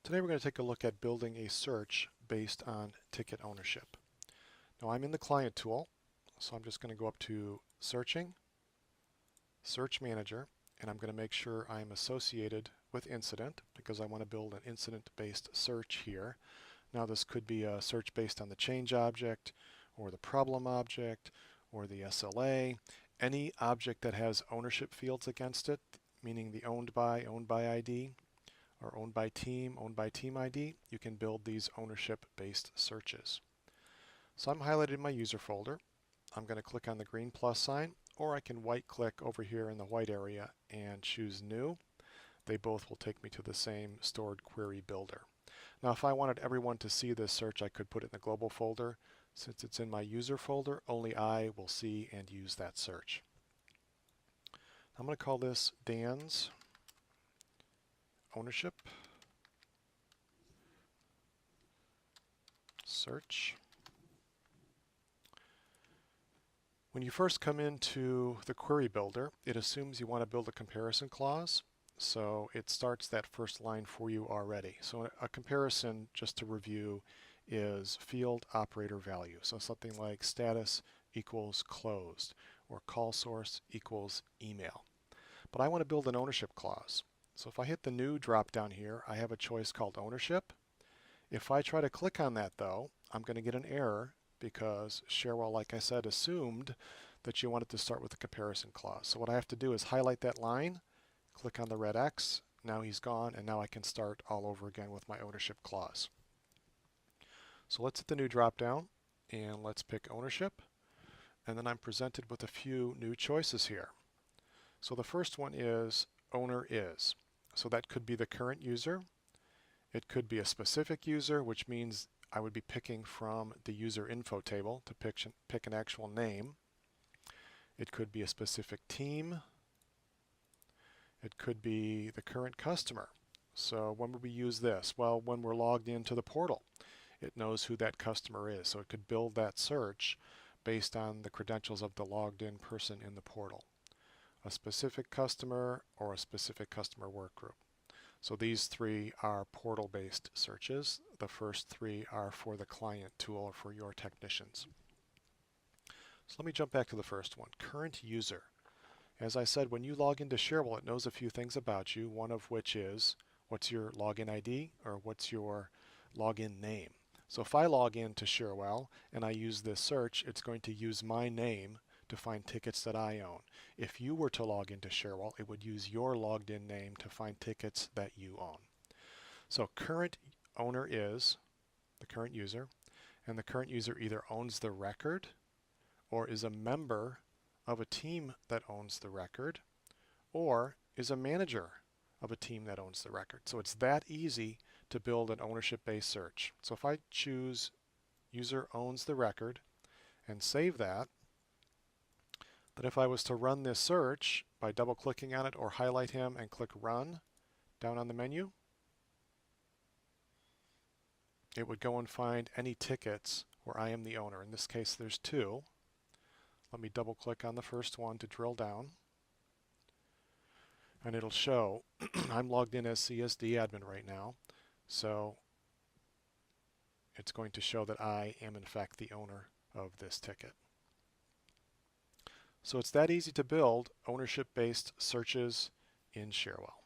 Today we're going to take a look at building a search based on ticket ownership. Now I'm in the client tool, so I'm just going to go up to Searching, Search Manager, and I'm going to make sure I'm associated with incident because I want to build an incident-based search here. Now this could be a search based on the change object or the problem object or the SLA. Any object that has ownership fields against it, meaning the owned by ID, or owned by team ID, you can build these ownership-based searches. So I'm highlighted my user folder. I'm going to click on the green plus sign, or I can right-click over here in the white area and choose New. They both will take me to the same stored query builder. Now if I wanted everyone to see this search, I could put it in the global folder. Since it's in my user folder, only I will see and use that search. I'm going to call this Dan's ownership search. When you first come into the query builder, it assumes you want to build a comparison clause, so it starts that first line for you already. So a comparison, just to review, is field operator value. So something like status equals closed or call source equals email. But I want to build an ownership clause. So if I hit the new drop down here, I have a choice called ownership. If I try to click on that though, I'm going to get an error because Cherwell, like I said, assumed that you wanted to start with a comparison clause. So what I have to do is highlight that line, click on the red X, now he's gone, and now I can start all over again with my ownership clause. So let's hit the new drop down and let's pick ownership, and then I'm presented with a few new choices here. So the first one is owner is. So that could be the current user. It could be a specific user, which means I would be picking from the user info table to pick an actual name. It could be a specific team. It could be the current customer. So when would we use this? Well, when we're logged into the portal. It knows who that customer is. So it could build that search based on the credentials of the logged in person in the portal. A specific customer or a specific customer workgroup. So these three are portal-based searches. The first three are for the client tool or for your technicians. So let me jump back to the first one, current user. As I said, when you log into Cherwell, it knows a few things about you, one of which is what's your login ID or what's your login name. So if I log into Cherwell and I use this search, it's going to use my name to find tickets that I own. If you were to log into Cherwell, it would use your logged in name to find tickets that you own. So current owner is the current user, and the current user either owns the record or is a member of a team that owns the record or is a manager of a team that owns the record. So it's that easy to build an ownership-based search. So if I choose user owns the record and save that, that if I was to run this search by double-clicking on it or highlight him and click Run down on the menu, it would go and find any tickets where I am the owner. In this case, there's two. Let me double-click on the first one to drill down. And it'll show I'm logged in as CSD admin right now. So it's going to show that I am in fact the owner of this ticket. So it's that easy to build ownership-based searches in Cherwell.